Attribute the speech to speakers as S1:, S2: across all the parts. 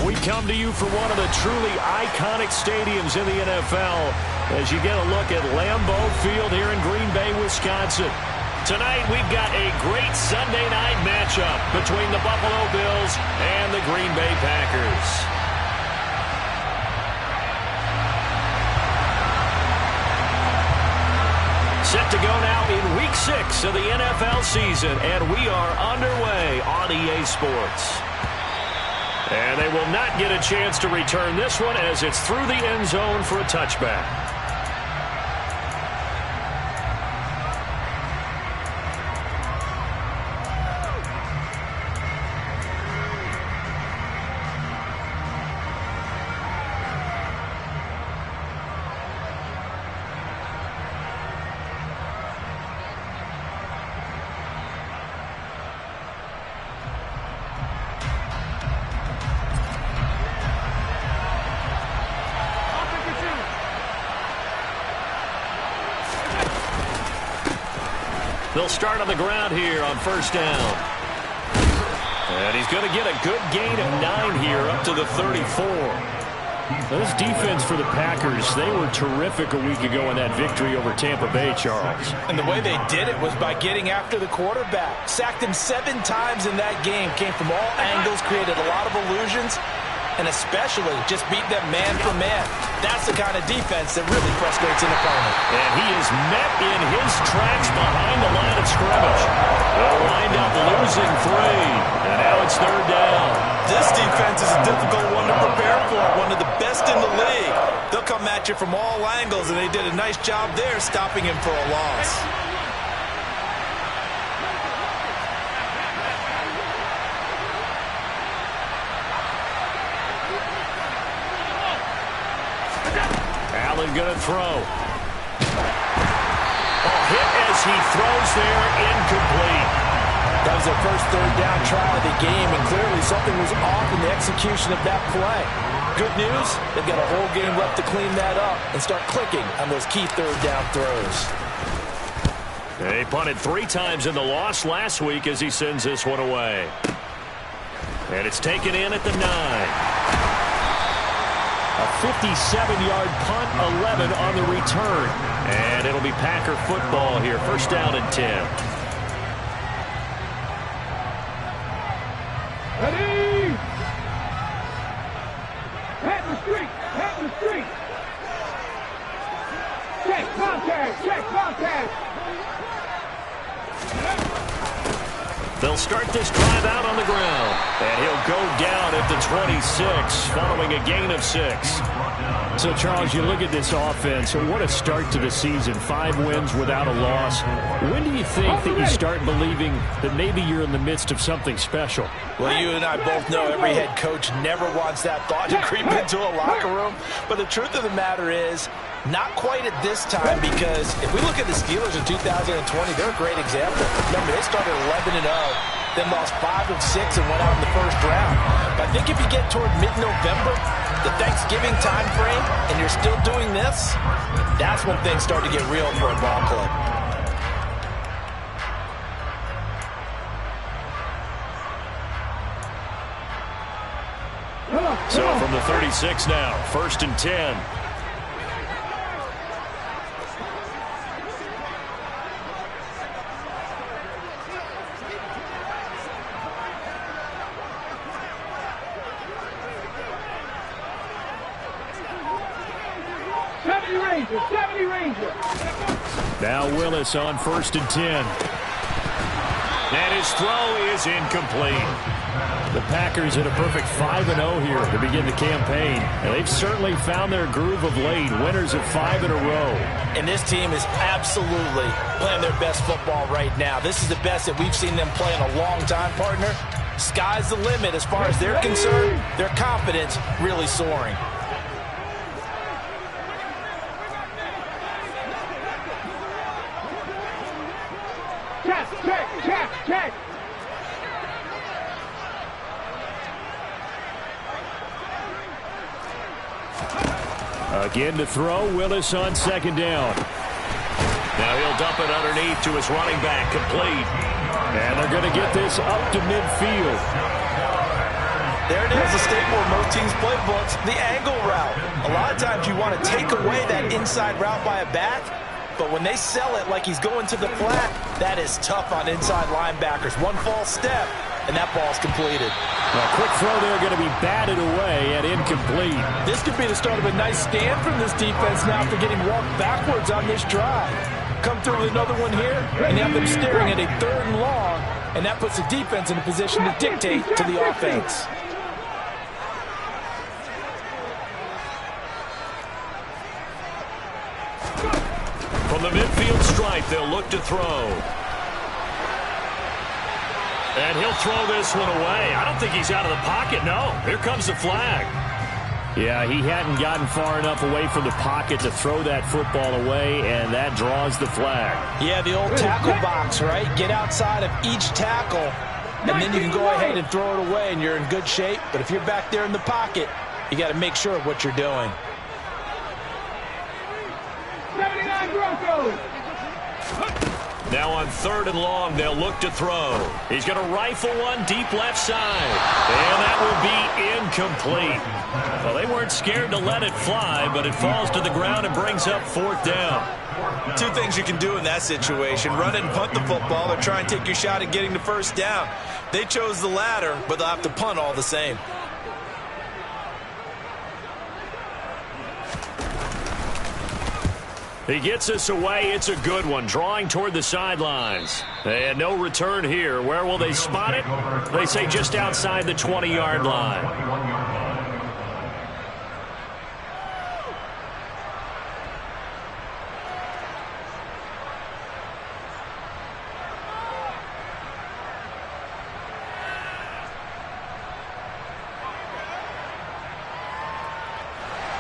S1: We come to you from one of the truly iconic stadiums in the NFL as you get a look at Lambeau Field here in Green Bay, Wisconsin. Tonight we've got a great Sunday night matchup between the Buffalo Bills and the Green Bay Packers. Set to go now in Week 6 of the NFL season, and we are underway on EA Sports. And they will not get a chance to return this one as it's through the end zone for a touchback. They'll start on the ground here on first down. And he's going to get a good gain of 9 here up to the 34. This defense for the Packers, they were terrific a week ago in that victory over Tampa Bay, Charles.
S2: And the way they did it was by getting after the quarterback. Sacked him 7 times in that game. Came from all angles, created a lot of illusions, and especially just beat them man for man. That's the kind of defense that really frustrates an opponent.
S1: And he is met in his tracks behind the line of scrimmage. They'll wind up losing 3, and now it's third down.
S2: This defense is a difficult one to prepare for, one of the best in the league. They'll come at you from all angles, and they did a nice job there stopping him for a loss.
S1: Allen going to throw. Hit as he throws there, incomplete.
S2: That was their first third down try of the game, and clearly something was off in the execution of that play. Good news, they've got a whole game left to clean that up and start clicking on those key third down throws.
S1: They punted 3 times in the loss last week as he sends this one away. And it's taken in at the 9. A 57-yard punt, 11 on the return. And it'll be Packer football here. First down and 10.
S3: Ready? Pat the street. Pat the street. Check contact. Check contact.
S1: They'll start this drive out on the ground. And he'll go down at the 26 following a gain of 6.
S4: So, Charles, you look at this offense, what a start to the season. 5 wins without a loss. When do you think that you start believing that maybe you're in the midst of something special?
S2: Well, you and I both know every head coach never wants that thought to creep into a locker room. But the truth of the matter is, not quite at this time, because if we look at the Steelers in 2020, they're a great example. Remember, they started 11-0, then lost 5 of 6 and went out in the first round. But I think if you get toward mid-November, the Thanksgiving time frame, and you're still doing this, that's when things start to get real for a ball club.
S1: So from the 36 now, first and 10.
S4: Now Willis on first and 10.
S1: And his throw is incomplete.
S4: The Packers at a perfect 5-0 here to begin the campaign. And they've certainly found their groove of late. Winners of 5 in a row.
S2: And this team is absolutely playing their best football right now. This is the best that we've seen them play in a long time, partner. Sky's the limit as far as they're concerned. Their confidence really soaring.
S3: Check.
S4: Again to throw, Willis on second down.
S1: Now he'll dump it underneath to his running back, complete.
S4: And they're going to get this up to midfield.
S2: There it is, a staple of most teams' playbooks, the angle route. A lot of times you want to take away that inside route by a back, but when they sell it like he's going to the flat, that is tough on inside linebackers. One false step, and that ball's completed.
S4: A quick throw there going to be batted away and incomplete.
S2: This could be the start of a nice stand from this defense now after getting walked backwards on this drive. Come through with another one here, and have them staring at a 3rd and long, and that puts the defense in a position to dictate to the offense.
S1: From the midfield stripe, they'll look to throw. And he'll throw this one away. I don't think he's out of the pocket, no. Here comes the flag.
S4: Yeah, he hadn't gotten far enough away from the pocket to throw that football away, and that draws the flag.
S2: Yeah, the old tackle box, right? Get outside of each tackle, and then you can go ahead and throw it away, and you're in good shape. But if you're back there in the pocket, you got to make sure of what you're doing.
S3: 79 Broncos.
S1: Now on 3rd and long, they'll look to throw. He's going to rifle one deep left side. And that will be incomplete. Well, they weren't scared to let it fly, but it falls to the ground and brings up 4th down.
S2: Two things you can do in that situation. Run it and punt the football, or try and take your shot at getting the 1st down. They chose the latter, but they'll have to punt all the same.
S1: He gets us away. It's a good one, drawing toward the sidelines. And no return here. Where will they spot it? They say just outside the 20-yard line.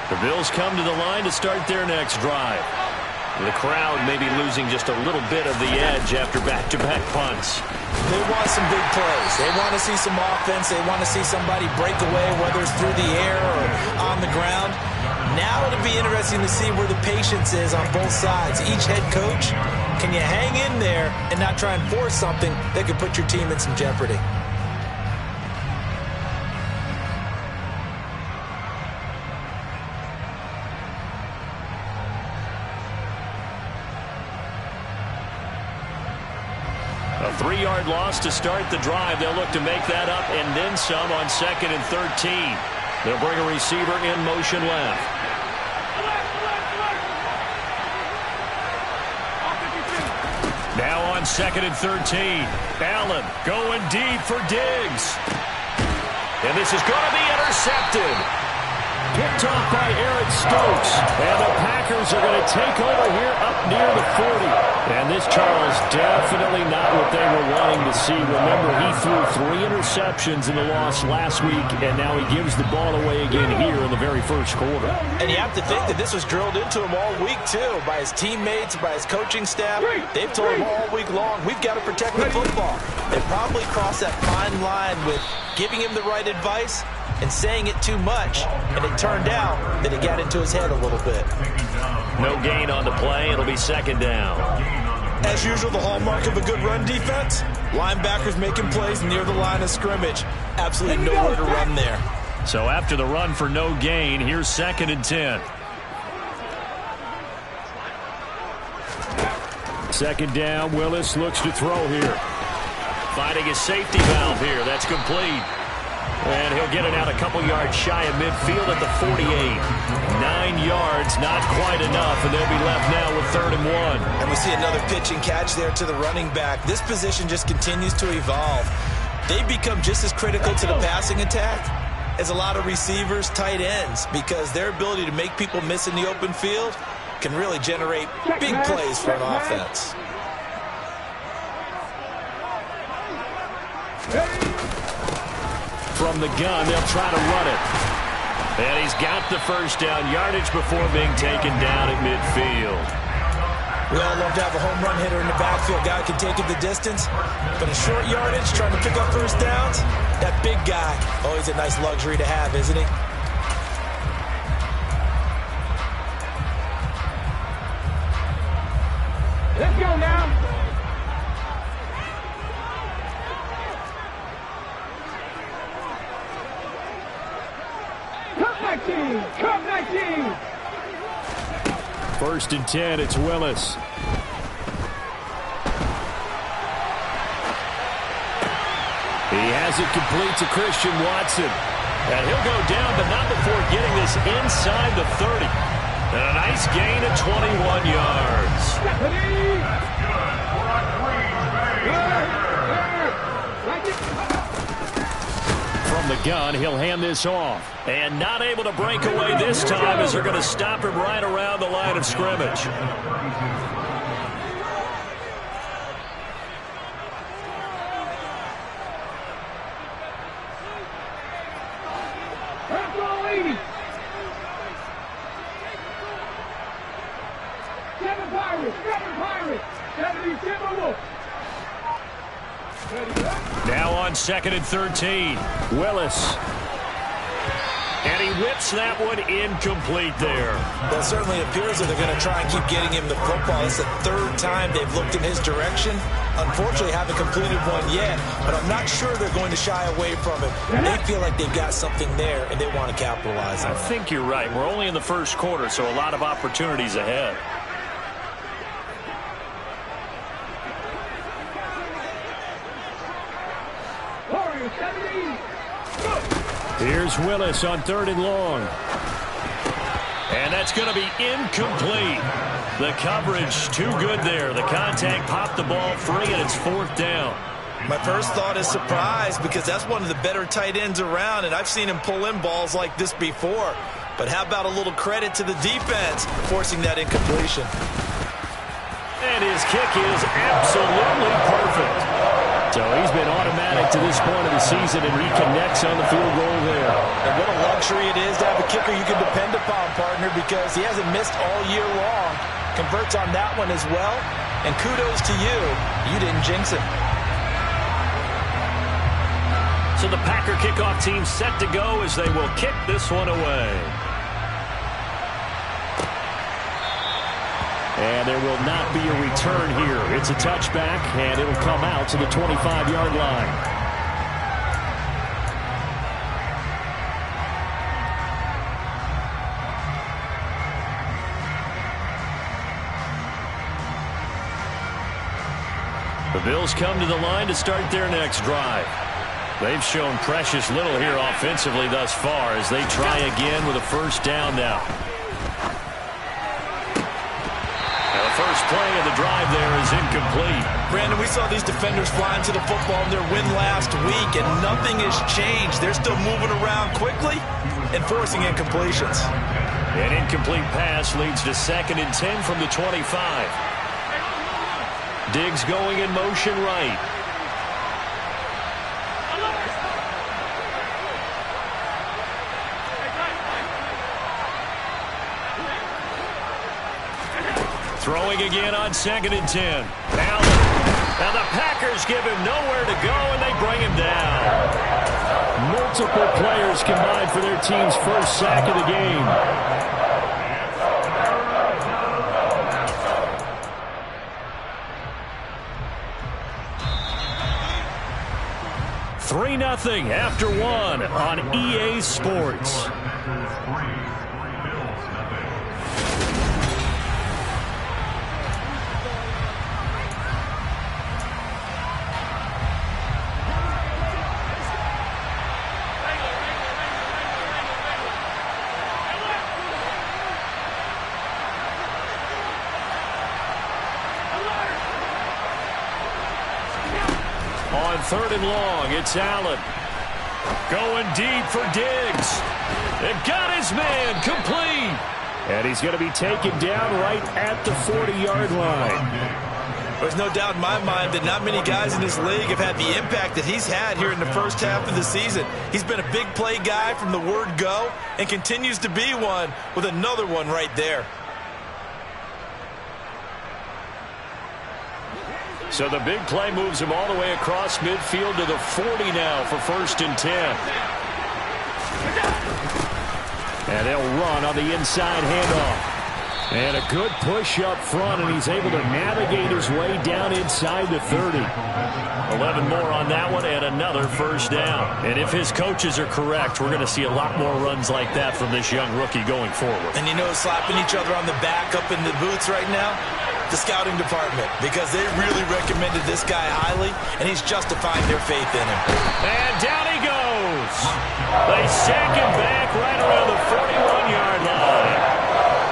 S1: The Bills come to the line to start their next drive. The crowd may be losing just a little bit of the edge after back-to-back punts.
S2: They want some big plays. They want to see some offense. They want to see somebody break away, whether it's through the air or on the ground. Now it'll be interesting to see where the patience is on both sides. Each head coach, can you hang in there and not try and force something that could put your team in some jeopardy?
S1: A 3-yard loss to start the drive. They'll look to make that up and then some on 2nd and 13. They'll bring a receiver in motion left. Now on 2nd and 13. Allen going deep for Diggs. And this is going to be intercepted.
S4: Picked off by Eric Stokes. And the Packers are going to take over here up near the 40. And this, Charles, definitely not what they were wanting to see. Remember, he threw 3 interceptions in the loss last week, and now he gives the ball away again here in the very first quarter.
S2: And you have to think that this was drilled into him all week, too, by his teammates, by his coaching staff. They've told him all week long, we've got to protect the football. They probably crossed that fine line with giving him the right advice and saying it too much, and it turned out that it got into his head a little bit.
S1: No gain on the play. It'll be 2nd down.
S2: As usual, the hallmark of a good run defense, linebackers making plays near the line of scrimmage. Absolutely nowhere to run there.
S1: So after the run for no gain, here's 2nd and 10.
S4: 2nd down, Willis looks to throw here.
S1: Finding his safety valve here. That's complete. And he'll get it out a couple yards shy of midfield at the 48. 9 yards, not quite enough, and they'll be left now with 3rd and 1.
S2: And we see another pitch and catch there to the running back. This position just continues to evolve. They become just as critical to the passing attack as a lot of receivers, tight ends, because their ability to make people miss in the open field can really generate big plays for an offense.
S4: From the gun, they'll try to run it.
S1: And he's got the 1st down yardage before being taken down at midfield.
S2: We all love to have a home run hitter in the backfield. Guy can take it the distance. But a short yardage, trying to pick up 1st downs, that big guy, always a nice luxury to have, isn't he?
S3: Let's go now.
S4: first and 10. It's Willis. He has it complete to Christian Watson. And he'll go down, but not before getting this inside the 30. And a nice gain of 21 yards. From the gun, he'll hand this off. And not able to break away this time as they're going to stop him right around the line of scrimmage. Now on 2nd and 13. Willis. And he whips that one incomplete there.
S2: Well, it certainly appears that they're going to try and keep getting him the football. It's the 3rd time they've looked in his direction. Unfortunately, haven't completed one yet, but I'm not sure they're going to shy away from it. They feel like they've got something there, and they want to capitalize on it.
S4: I think you're right. We're only in the first quarter, so a lot of opportunities ahead. Here's Willis on 3rd and long. And that's going to be incomplete. The coverage too good there. The contact popped the ball free, and it's 4th down.
S2: My first thought is surprise, because that's one of the better tight ends around, and I've seen him pull in balls like this before. But how about a little credit to the defense forcing that incompletion?
S4: And his kick is absolutely perfect. So he's been automatic to this point of the season, and he connects on the field goal there.
S2: And what a luxury it is to have a kicker you can depend upon, partner, because he hasn't missed all year long. Converts on that one as well. And kudos to you. You didn't jinx him.
S4: So the Packer kickoff team set to go as they will kick this one away. And there will not be a return here. It's a touchback, and it'll come out to the 25-yard line. The Bills come to the line to start their next drive. They've shown precious little here offensively thus far as they try again with a first down now. First play of the drive there is incomplete.
S2: Brandon, we saw these defenders flying to the football in their win last week, and nothing has changed. They're still moving around quickly and forcing incompletions.
S4: An incomplete pass leads to 2nd and 10 from the 25. Diggs going in motion right. Throwing again on 2nd and 10. Allen. Now the Packers give him nowhere to go, and they bring him down. Multiple players combined for their team's first sack of the game. $3-0 after one on EA Sports. On 3rd and long, it's Allen. Going deep for Diggs. It got his man complete. And he's going to be taken down right at the 40-yard line.
S2: There's no doubt in my mind that not many guys in this league have had the impact that he's had here in the first half of the season. He's been a big play guy from the word go and continues to be one with another one right there.
S4: So the big play moves him all the way across midfield to the 40 now for 1st and 10. And they'll run on the inside handoff. And a good push up front, and he's able to navigate his way down inside the 30.
S1: 11 more on that one, and another first down.
S4: And if his coaches are correct, we're going to see a lot more runs like that from this young rookie going forward.
S2: And you know, slapping each other on the back up in the booths right now? The scouting department, because they really recommended this guy highly, and he's justifying their faith in him.
S1: And down he goes. They sack him back right around the 41-yard line.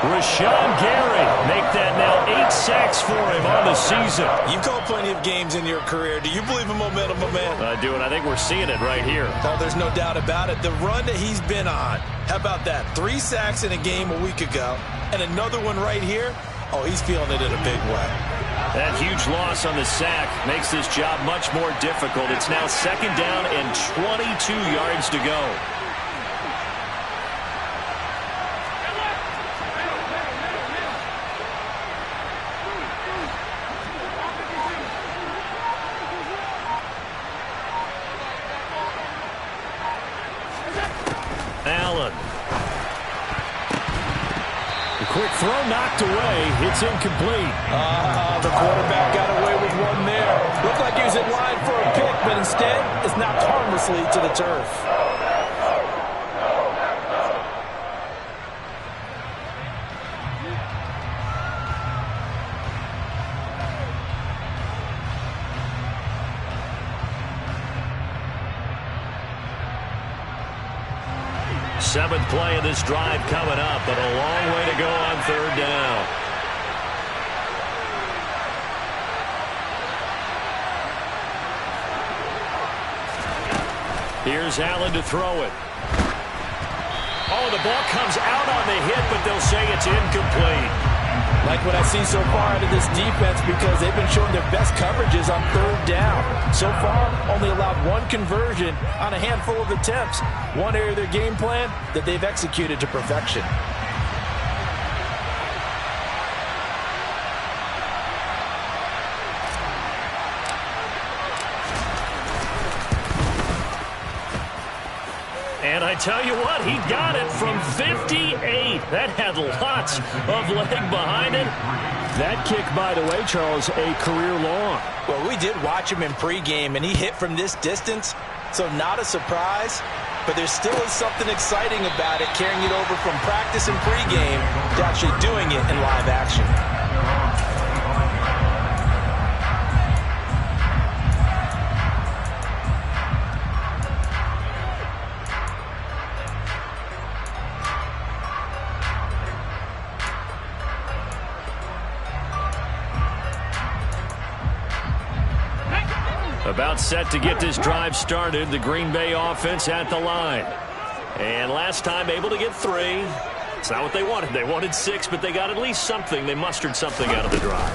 S1: Rashawn Gary make that now 8 sacks for him on the season.
S2: You've called plenty of games in your career. Do you believe in momentum, my man?
S1: I do, and I think we're seeing it right here.
S2: Oh, there's no doubt about it. The run that he's been on, how about that? 3 sacks in a game a week ago, and another one right here. Oh, he's feeling it in a big way.
S1: That huge loss on the sack makes this job much more difficult. It's now 2nd down and 22 yards to go. Allen.
S4: Quick throw knocked away. It's incomplete.
S2: The quarterback got away with one there. Looked like he was in line for a pick, but instead it's knocked harmlessly to the turf.
S1: Seventh play of this drive coming up, but a long way to go on 3rd down. Here's Allen to throw it. Oh, the ball comes out on the hit, but they'll say it's incomplete.
S2: Like what I've seen so far out of this defense, because they've been showing their best coverages on 3rd down. So far, only allowed 1 conversion on a handful of attempts. One area of their game plan that they've executed to perfection.
S1: And I tell you what, he got it from 58. That had lots of leg behind it.
S4: That kick, by the way, Charles, a career long.
S2: Well, we did watch him in pregame, and he hit from this distance, so not a surprise. But there still is something exciting about it, carrying it over from practice and pregame to actually doing it in live action.
S1: About set to get this drive started, the Green Bay offense at the line. And last time able to get 3. It's not what they wanted. They wanted 6, but they got at least something. They mustered something out of the drive.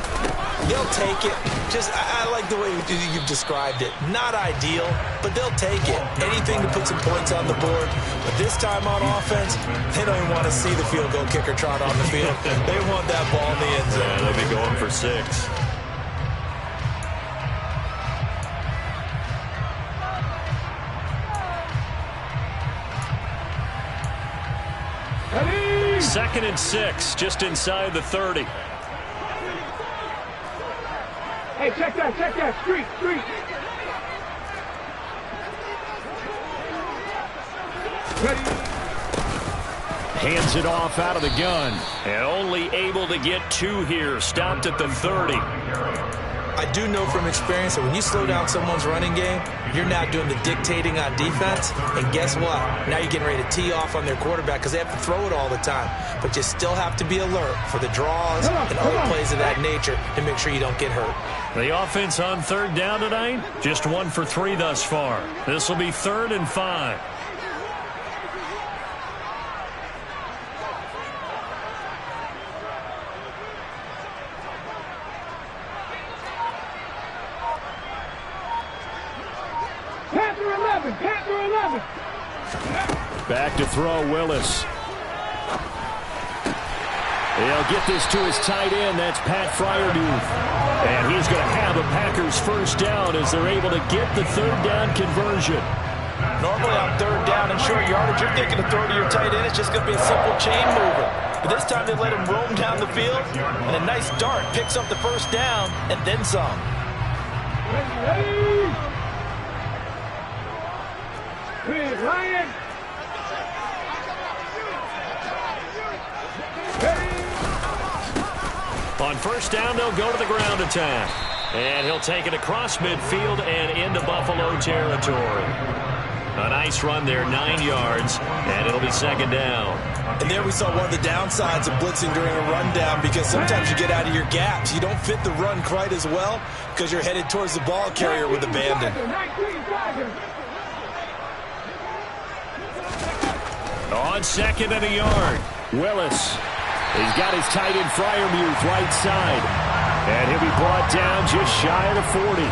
S2: They'll take it. I like the way you've described it. Not ideal, but they'll take it. Anything to put some points on the board. But this time on offense, they don't even want to see the field goal kicker trot on the field. They want that ball in the end zone.
S1: Yeah, they'll be going for 6.
S3: Ready?
S1: 2nd and 6, just inside the 30.
S3: Hey, check that. Street. Ready?
S4: Hands it off out of the gun.
S1: And only able to get 2 here, stopped at the 30.
S2: I do know from experience that when you slow down someone's running game, you're now doing the dictating on defense. And guess what? Now you're getting ready to tee off on their quarterback because they have to throw it all the time. But you still have to be alert for the draws and other plays of that nature to make sure you don't get hurt.
S1: The offense on 3rd down tonight, just 1 for 3 thus far. This will be 3rd and 5.
S3: Panther 11.
S4: Back to throw, Willis. He'll get this to his tight end. That's Pat Fryermuth. And he's going to have a Packers first down as they're able to get the 3rd down conversion.
S2: Normally on 3rd down and short yardage, you're thinking to throw to your tight end. It's just going to be a simple chain mover. But this time they let him roam down the field, and a nice dart picks up the first down and then some.
S3: Big Lion.
S1: On first down, they'll go to the ground attack. And he'll take it across midfield and into Buffalo territory. A nice run there, 9 yards, and it'll be second down.
S2: And there we saw one of the downsides of blitzing during a rundown, because sometimes you get out of your gaps. You don't fit the run quite as well because you're headed towards the ball carrier with abandon.
S1: On second and a yard, Willis. He's got his tight end Freiermuth right side. And he'll be brought down just shy of the 40.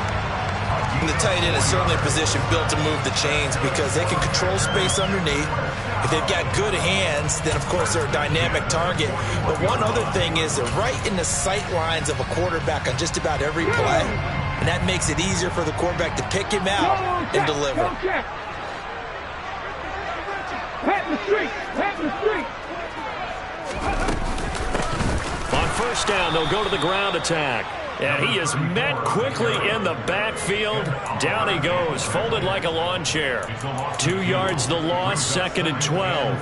S2: And the tight end is certainly a position built to move the chains because they can control space underneath. If they've got good hands, then, of course, they're a dynamic target. But one other thing is they're right in the sight lines of a quarterback on just about every play. And that makes it easier for the quarterback to pick him out and deliver.
S3: Pat the street. Pat the street.
S1: On first down, they'll go to the ground attack. And he is met quickly in the backfield. Down he goes, folded like a lawn chair. 2 yards the loss, second and 12.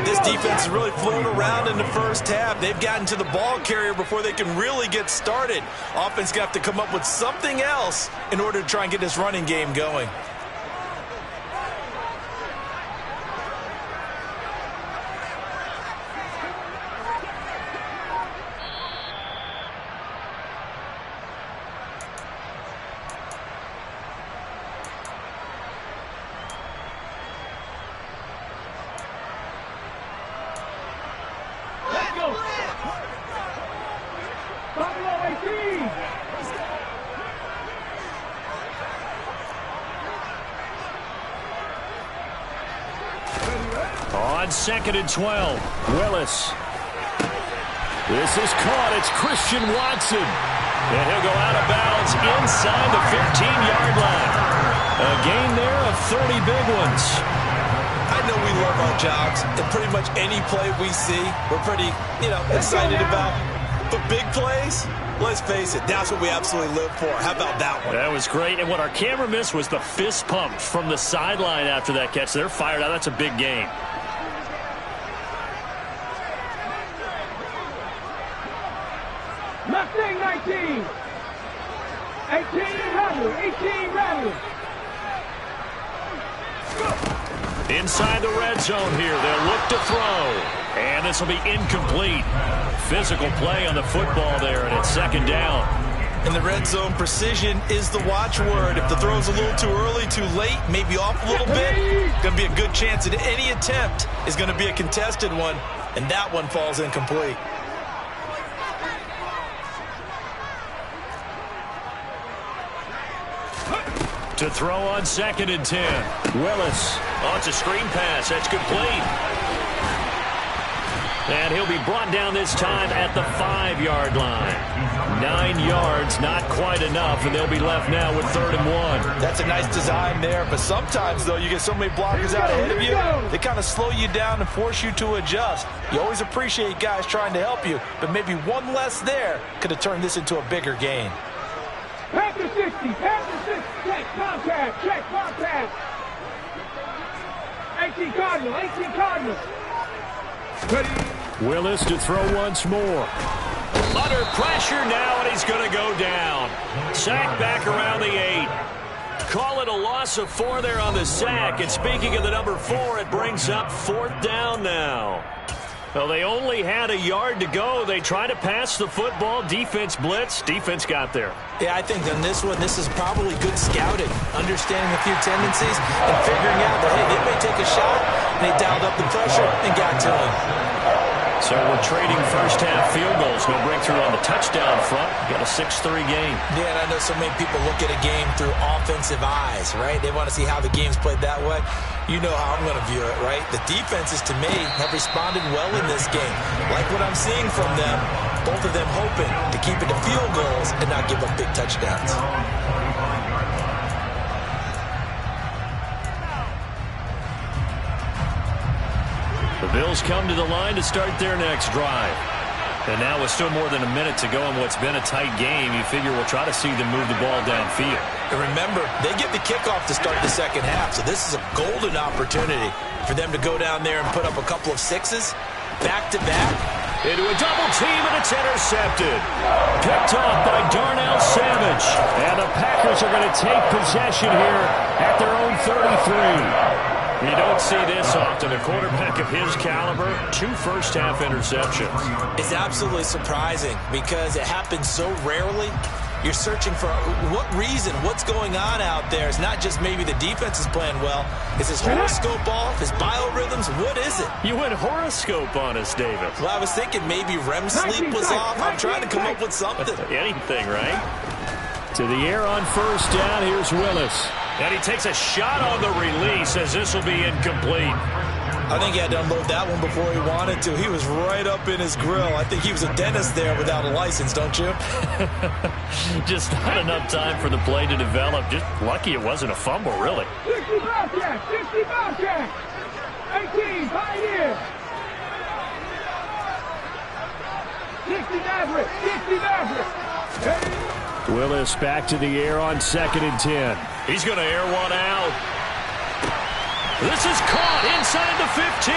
S2: This defense has really flown around in the first half. They've gotten to the ball carrier before they can really get started. Offense got to come up with something else in order to try and get this running game going.
S1: On second and 12, Willis. This is caught. It's Christian Watson. And he'll go out of bounds inside the 15-yard line. A gain there of 30 big ones.
S2: I know we love our jobs, and pretty much any play we see, we're pretty, excited about. But big plays, let's face it, that's what we absolutely live for. How about that one?
S1: That was great. And what our camera missed was the fist pump from the sideline after that catch. They're fired out. That's a big gain.
S3: Mustang 19. 18 Rattler. 18 Rattler.
S1: Inside the red zone here. They'll look to throw. And this will be incomplete. Physical play on the football there, and it's second down.
S2: In the red zone, precision is the watchword. If the throw's a little too early, too late, maybe off a little bit, going to be a good chance that any attempt is going to be a contested one, and that one falls incomplete.
S1: To throw on second and 10. Willis. Oh, it's a screen pass. That's complete. And he'll be brought down this time at the 5-yard line. 9 yards, not quite enough, and they'll be left now with 3rd and 1.
S2: That's a nice design there, but sometimes, though, you get so many blockers out ahead of you, they kind of slow you down and force you to adjust. You always appreciate guys trying to help you, but maybe one less there could have turned this into a bigger gain.
S3: Panther 60. Panther 60. Check contact. Check contact. 18 Cardinal. 18 Cardinal. Ready.
S1: Willis to throw once more. Under pressure now, and he's going to go down. Sack back around the 8. Call it a loss of 4 there on the sack. And speaking of the number 4, it brings up 4th down now. Well, they only had a yard to go. They tried to pass the football. Defense blitz. Defense got there.
S2: Yeah, I think on this one, this is probably good scouting, understanding a few tendencies, and figuring out that, hey, they may take a shot. They dialed up the pressure and got to him.
S1: So we're trading first-half field goals. No breakthrough on the touchdown front. Got a 6-3 game.
S2: Yeah, and I know so many people look at a game through offensive eyes, right? They want to see how the game's played that way. You know how I'm going to view it, right? The defenses, to me, have responded well in this game. Like what I'm seeing from them, both of them hoping to keep it to field goals and not give up big touchdowns.
S1: The Bills come to the line to start their next drive. And now with still more than a minute to go in what's been a tight game, you figure we'll try to see them move the ball downfield.
S2: And remember, they get the kickoff to start the second half, so this is a golden opportunity for them to go down there and put up a couple of sixes back-to-back.
S1: Into a double team, and it's intercepted. Picked off by Darnell Savage. And the Packers are going to take possession here at their own 33. You don't see this often. A quarterback of his caliber, 2 first-half interceptions.
S2: It's absolutely surprising because it happens so rarely. You're searching for what reason, what's going on out there. It's not just maybe the defense is playing well. Is his horoscope off? His biorhythms? What is it?
S1: You went horoscope on us, David.
S2: Well, I was thinking maybe REM sleep was off. I'm trying to come up with something.
S1: Anything, right? To the air on first down. Here's Willis. And he takes a shot on the release as this will be incomplete.
S2: I think he had to unload that one before he wanted to. He was right up in his grill. I think he was a dentist there without a license, don't you?
S1: Just not enough time for the play to develop. Just lucky it wasn't a fumble, really.
S3: 60 Bobcats, 60 Bobcats, 18 Pioneers, 60 Mavericks, 60 Mavericks.
S1: Willis back to the air on 2nd and 10. He's going to air one out. This is caught inside the 15.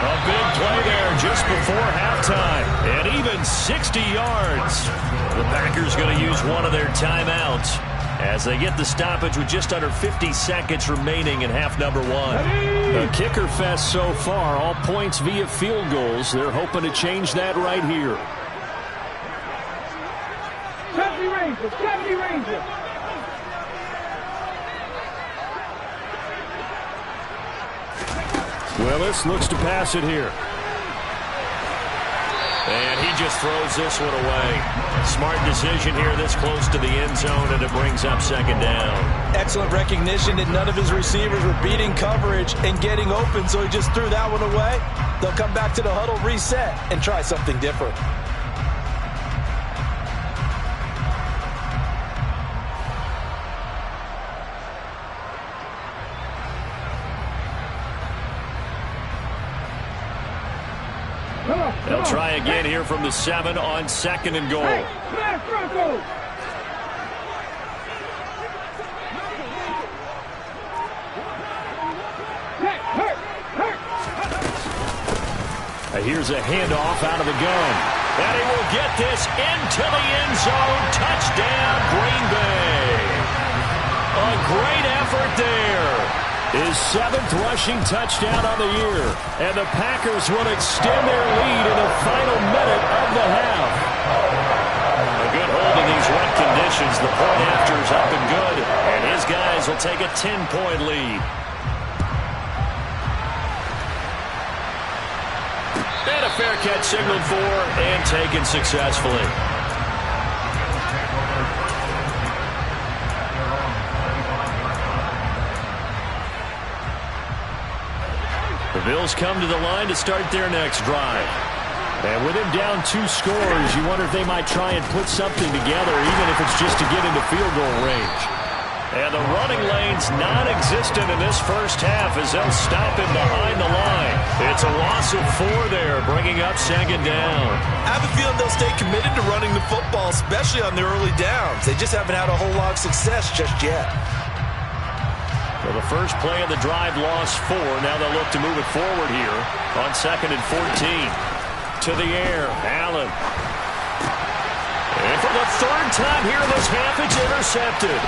S1: A big play there just before halftime. And even 60 yards. The Packers going to use one of their timeouts as they get the stoppage with just under 50 seconds remaining in half number 1. A kicker fest so far. All points via field goals. They're hoping to change that right here.
S3: 70 Rangers, 70 Rangers.
S1: Willis looks to pass it here. And he just throws this one away. Smart decision here this close to the end zone, and it brings up 2nd down.
S2: Excellent recognition that none of his receivers were beating coverage and getting open, so he just threw that one away. They'll come back to the huddle, reset, and try something different.
S1: They'll try again here from the 7 on 2nd and goal. Here's a handoff out of the gun. And he will get this into the end zone. Touchdown, Green Bay. A great effort there. His 7th rushing touchdown on the year. And the Packers will extend their lead in the final minute of the half. A good hold in these wet conditions. The point after is up and good. And his guys will take a 10-point lead. And a fair catch signaled for and taken successfully. The Bills come to the line to start their next drive. And with him down 2 scores, you wonder if they might try and put something together, even if it's just to get into field goal range. And the running lane's non-existent in this first half as they'll stop him behind the line. It's a loss of 4 there, bringing up 2nd down.
S2: I have a feeling they'll stay committed to running the football, especially on the early downs. They just haven't had a whole lot of success just yet.
S1: Well, the first play of the drive lost 4. Now they'll look to move it forward here on 2nd and 14. To the air, Allen. And for the 3rd time here in this half, it's intercepted.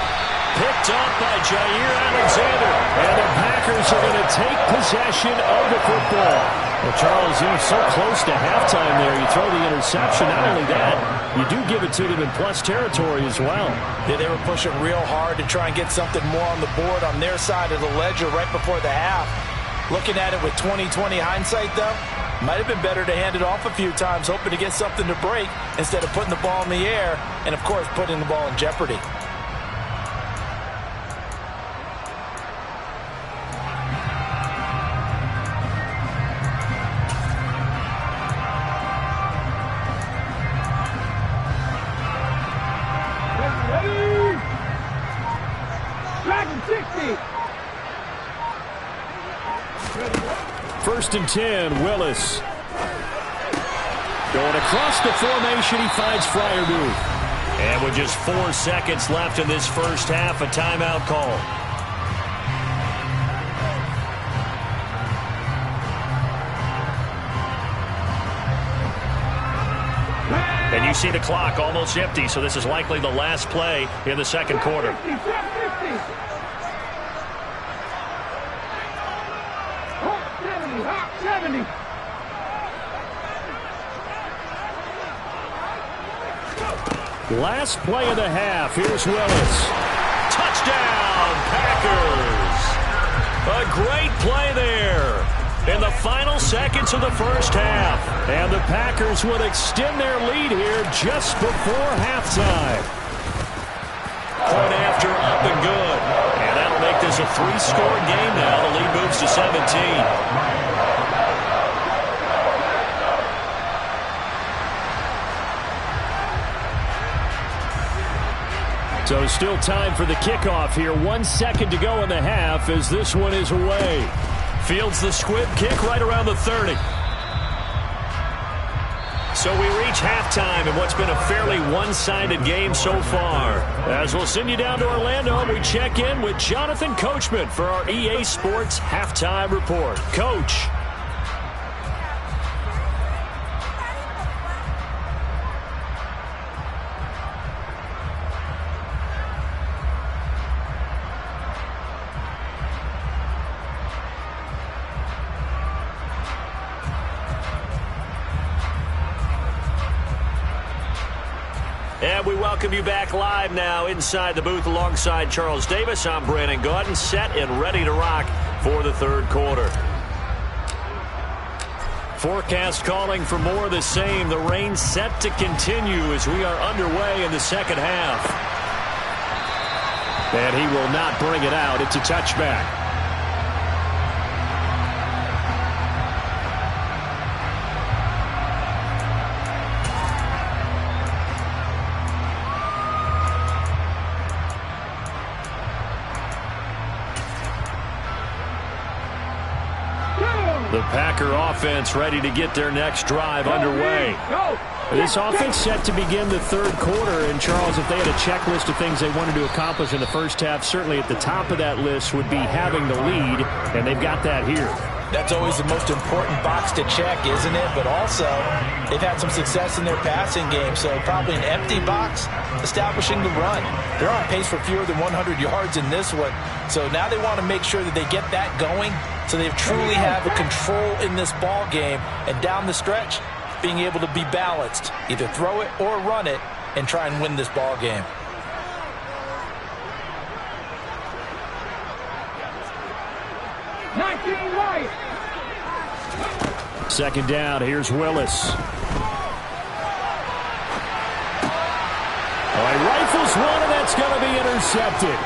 S1: Picked up by Jair Alexander. And the Packers are going to take possession of the football. Well, Charles, you're so close to halftime there. You throw the interception. Not only that, you do give it to them in plus territory as well.
S2: Yeah, they were pushing real hard to try and get something more on the board on their side of the ledger right before the half. Looking at it with 20/20 hindsight, though, might have been better to hand it off a few times, hoping to get something to break instead of putting the ball in the air and, of course, putting the ball in jeopardy.
S4: 1st and 10, Willis. Going across the formation, he finds Freiermuth. And with just 4 seconds left in this first half, a timeout call. And you see the clock almost empty, so this is likely the last play in the second quarter. Last play of the half. Here's Willis. Touchdown, Packers. A great play there in the final seconds of the first half. And the Packers would extend their lead here just before halftime. Point after, up and good. And that'll make this a 3-score game now. The lead moves to 17. So still time for the kickoff here. 1 second to go in the half as this one is away. Fields the squib kick right around the 30. So we reach halftime in what's been a fairly one-sided game so far. As we'll send you down to Orlando, we check in with Jonathan Coachman for our EA Sports Halftime Report. Coach. And we welcome you back live now inside the booth alongside Charles Davis. I'm Brandon Gaudin, set and ready to rock for the third quarter. Forecast calling for more of the same. The rain set to continue as we are underway in the second half. And he will not bring it out. It's a touchback. The Packer offense ready to get their next drive underway. This offense set to begin the third quarter. And, Charles, if they had a checklist of things they wanted to accomplish in the first half, certainly at the top of that list would be having the lead, and they've got that here.
S2: That's always the most important box to check, isn't it? But also, they've had some success in their passing game, so probably an empty box establishing the run. They're on pace for fewer than 100 yards in this one, so now they want to make sure that they get that going so they truly have a control in this ball game, and down the stretch, being able to be balanced, either throw it or run it, and try and win this ball game.
S4: Second down, here's Willis. He rifles one, and that's going to be intercepted.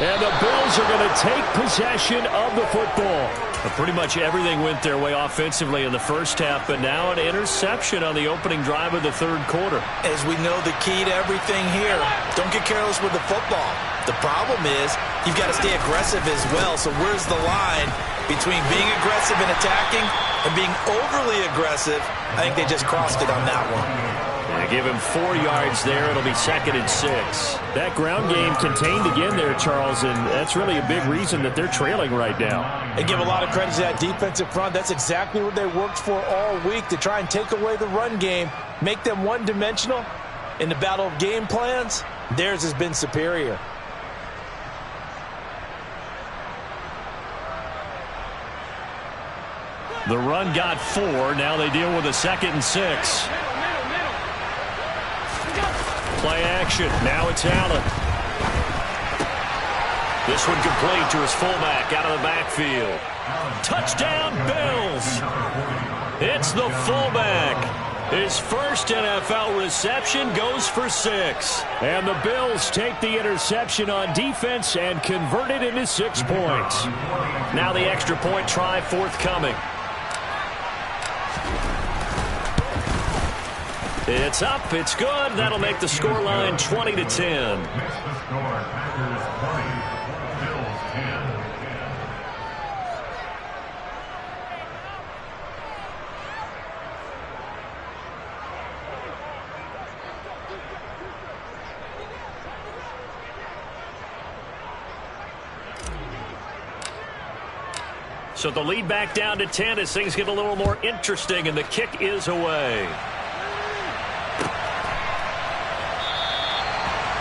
S4: And the Bills are going to take possession of the football. Pretty much everything went their way offensively in the first half, but now an interception on the opening drive of the third quarter.
S2: As we know, the key to everything here, don't get careless with the football. The problem is you've got to stay aggressive as well. So where's the line between being aggressive and attacking and being overly aggressive? I think they just crossed it on that one.
S4: They give him 4 yards there. It'll be 2nd and 6. That ground game contained again there, Charles, and that's really a big reason that they're trailing right now.
S2: They give a lot of credit to that defensive front. That's exactly what they worked for all week, to try and take away the run game, make them one-dimensional. In the battle of game plans, theirs has been superior.
S4: The run got 4. Now they deal with a 2nd and 6. Play action. Now it's Allen. This one complete to his fullback out of the backfield. Touchdown, Bills. It's the fullback. His first NFL reception goes for 6. And the Bills take the interception on defense and convert it into 6 points. Now the extra point try forthcoming. It's up, it's good. That'll make the scoreline 20-10.
S1: So the lead back down to 10 as things get a little more interesting, and the kick is away.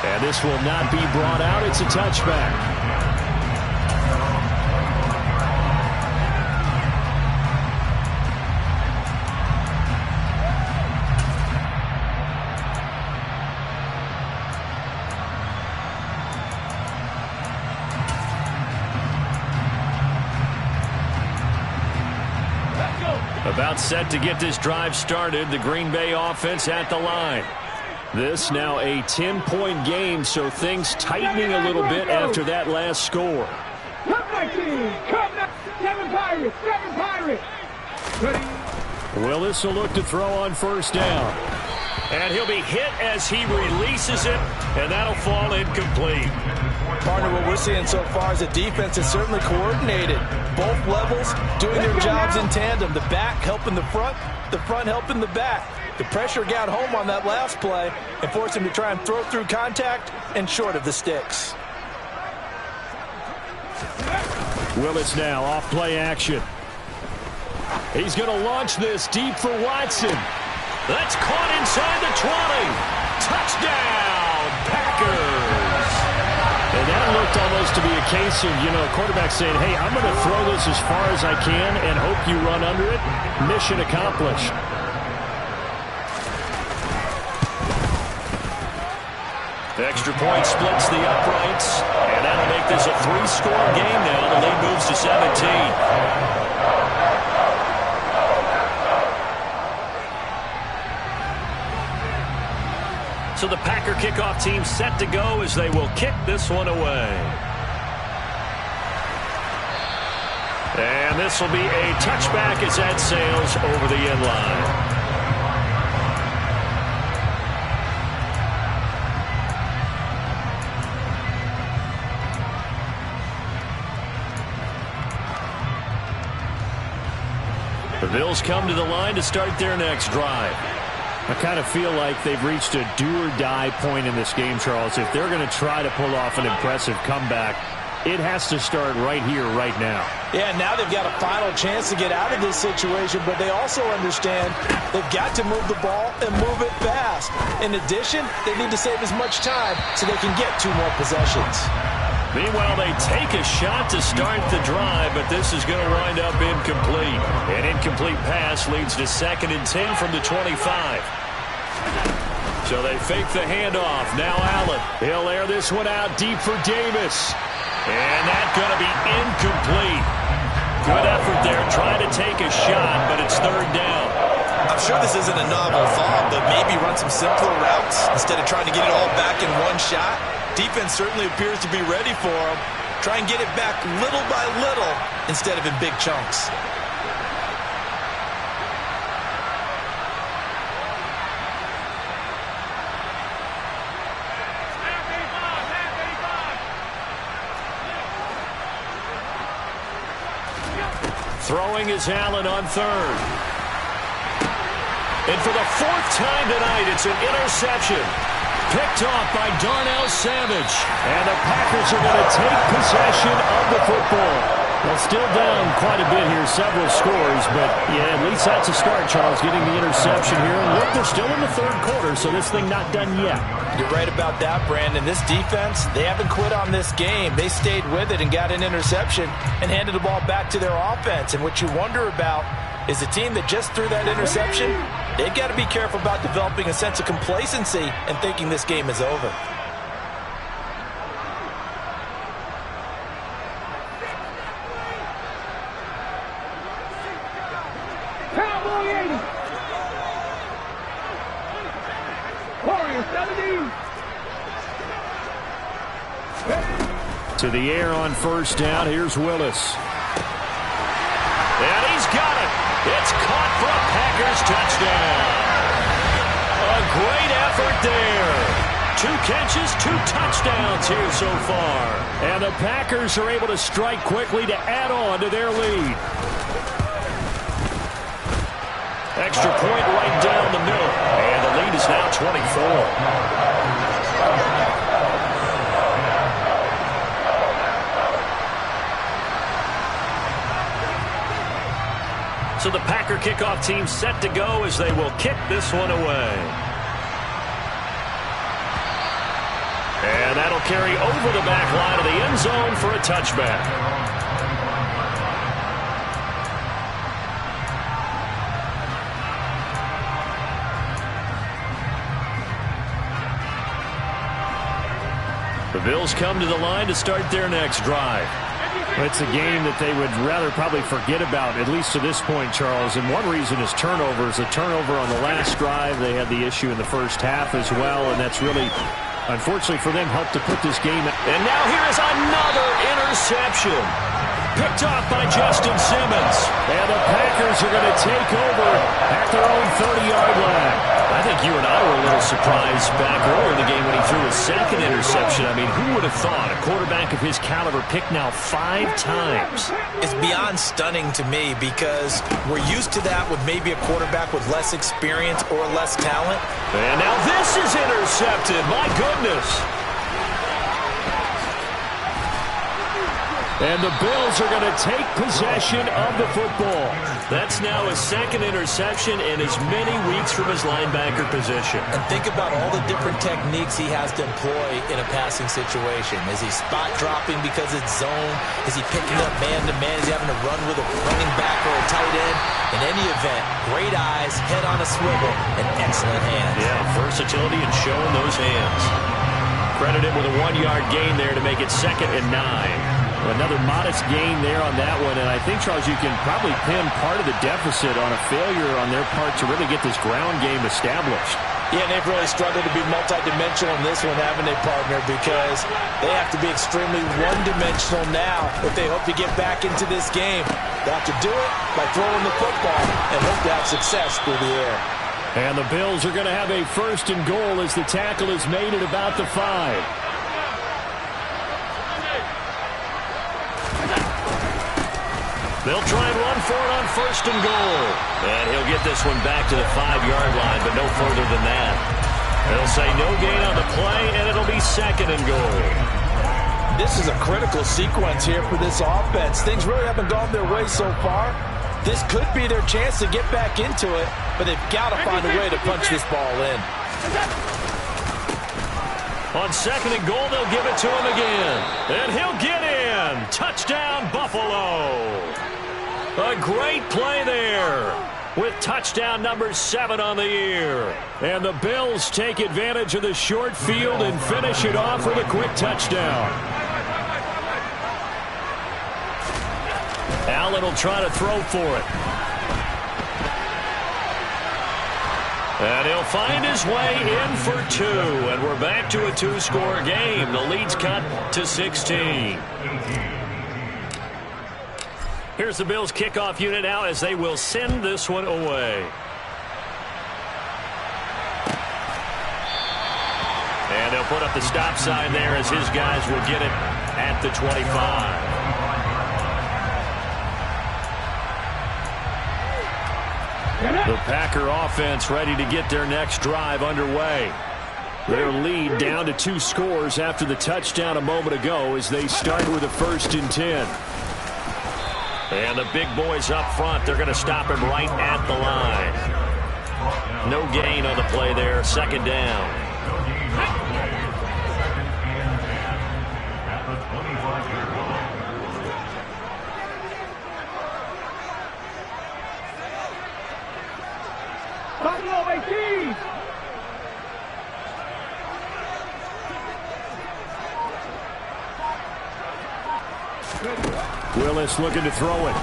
S1: And this will not be brought out. It's a touchback. About set to get this drive started. The Green Bay offense at the line. This now a 10-point game, so things tightening a little bit after that last score.
S3: Come 19, come 7 Pirates, 7 Pirates. Ready?
S1: Willis will look to throw on first down. And he'll be hit as he releases it, and that'll fall incomplete.
S2: Partner, what we're seeing so far is the defense is certainly coordinated. Both levels doing their jobs in tandem. The back helping the front helping the back. The pressure got home on that last play and forced him to try and throw through contact and short of the sticks.
S1: Willis now off play action. He's going to launch this deep for Watson. That's caught inside the 20. Touchdown, Packers. And that looked almost to be a case of, quarterback saying, hey, I'm going to throw this as far as I can and hope you run under it. Mission accomplished. The extra point splits the uprights, and that'll make this a 3-score game now. The lead moves to 17. So the Packer kickoff team set to go as they will kick this one away. And this will be a touchback as that sails over the end line. The Bills come to the line to start their next drive. I kind of feel like they've reached a do-or-die point in this game, Charles. If they're going to try to pull off an impressive comeback, it has to start right here, right now.
S2: Yeah, now they've got a final chance to get out of this situation, but they also understand they've got to move the ball and move it fast. In addition, they need to save as much time so they can get 2 more possessions.
S1: Meanwhile, they take a shot to start the drive, but this is going to wind up incomplete. An incomplete pass leads to 2nd and 10 from the 25. So they fake the handoff. Now Allen. He'll air this one out deep for Davis. And that's going to be incomplete. Good effort there, trying to take a shot, but it's 3rd down.
S5: I'm sure this isn't a novel thought, but maybe run some simpler routes instead of trying to get it all back in one shot. Defense certainly appears to be ready for him. Try and get it back little by little instead of in big chunks.
S1: Throwing is Allen on 3rd. And for the 4th time tonight, it's an interception. Picked off by Darnell Savage. And the Packers are going to take possession of the football. Well, still down quite a bit here, several scores, but yeah, at least that's a start, Charles, getting the interception here. And look, they're still in the 3rd quarter, so this thing not done yet.
S2: You're right about that, Brandon. This defense, they haven't quit on this game. They stayed with it and got an interception and handed the ball back to their offense. And what you wonder about is the team that just threw that interception, they've got to be careful about developing a sense of complacency and thinking this game is over.
S3: Cowboy 80. Warrior 70.
S1: To the air on first down. Here's Willis. And he's got it. It's caught for a Packers touchdown. A great effort there. 2 catches, 2 touchdowns here so far. And the Packers are able to strike quickly to add on to their lead. Extra point right down the middle. And the lead is now 24. So the Packer kickoff team set to go as they will kick this one away. And that'll carry over the back line of the end zone for a touchback. The Bills come to the line to start their next drive.
S4: It's a game that they would rather probably forget about, at least to this point, Charles. And one reason is turnovers. A turnover on the last drive. They had the issue in the first half as well, and that's really, unfortunately for them, helped to put this game.
S1: And now here is another interception. Picked off by Justin Simmons.
S4: And the Packers are going to take over at their own 30-yard line.
S1: I think you and I were a little surprised back earlier in the game when he threw his second interception. I mean, who would have thought a quarterback of his caliber picked now 5 times?
S2: It's beyond stunning to me because we're used to that with maybe a quarterback with less experience or less talent.
S1: And now this is intercepted. My goodness.
S4: And the Bills are going to take possession of the football.
S1: That's now his second interception in as many weeks from his linebacker position.
S2: And think about all the different techniques he has to employ in a passing situation. Is he spot dropping because it's zone? Is he picking up man-to-man? Is he having to run with a running back or a tight end? In any event, great eyes, head on a swivel, and excellent hands.
S1: Yeah, versatility and showing those hands. Credited with a 1-yard gain there to make it 2nd and 9.
S4: Another modest gain there on that one, and I think, Charles, you can probably pin part of the deficit on a failure on their part to really get this ground game established.
S2: Yeah, and they've really struggled to be multidimensional in this one, haven't they, partner? Because they have to be extremely one-dimensional now if they hope to get back into this game. They'll have to do it by throwing the football and hope to have success through the air.
S4: And the Bills are going to have a 1st and goal as the tackle is made at about the 5.
S1: They'll try and run for it on 1st and goal. And he'll get this one back to the 5-yard line, but no further than that. They'll say no gain on the play, and it'll be 2nd and goal.
S2: This is a critical sequence here for this offense. Things really haven't gone their way so far. This could be their chance to get back into it, but they've got to find a way to punch this ball in.
S1: On 2nd and goal, they'll give it to him again. And he'll get in. Touchdown, Buffalo. A great play there with touchdown number 7 on the year.
S4: And the Bills take advantage of the short field and finish it off with a quick touchdown.
S1: Allen will try to throw for it. And he'll find his way in for 2. And we're back to a 2-score game. The lead's cut to 16. Here's the Bills kickoff unit now as they will send this one away. And they'll put up the stop sign there as his guys will get it at the 25.
S4: The Packer offense ready to get their next drive underway. Their lead down to 2 scores after the touchdown a moment ago as they start with a 1st and 10.
S1: And the big boys up front, they're going to stop him right at the line. No gain on the play there, 2nd down.
S4: Willis looking to throw it.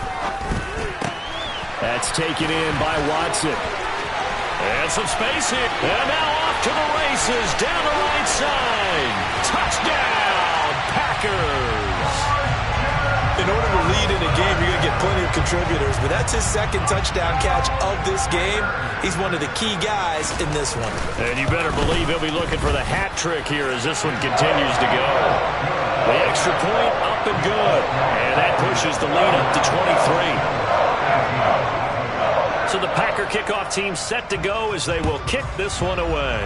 S4: That's taken in by Watson.
S1: And some space here. And now off to the races down the right side. Touchdown, Packers.
S2: In order to lead in a game, you're going to get plenty of contributors, but that's his 2nd touchdown catch of this game. He's one of the key guys in this one.
S1: And you better believe he'll be looking for the hat trick here as this one continues to go. The extra point up and good. And that pushes the lead up to 23. So the Packer kickoff team set to go as they will kick this one away.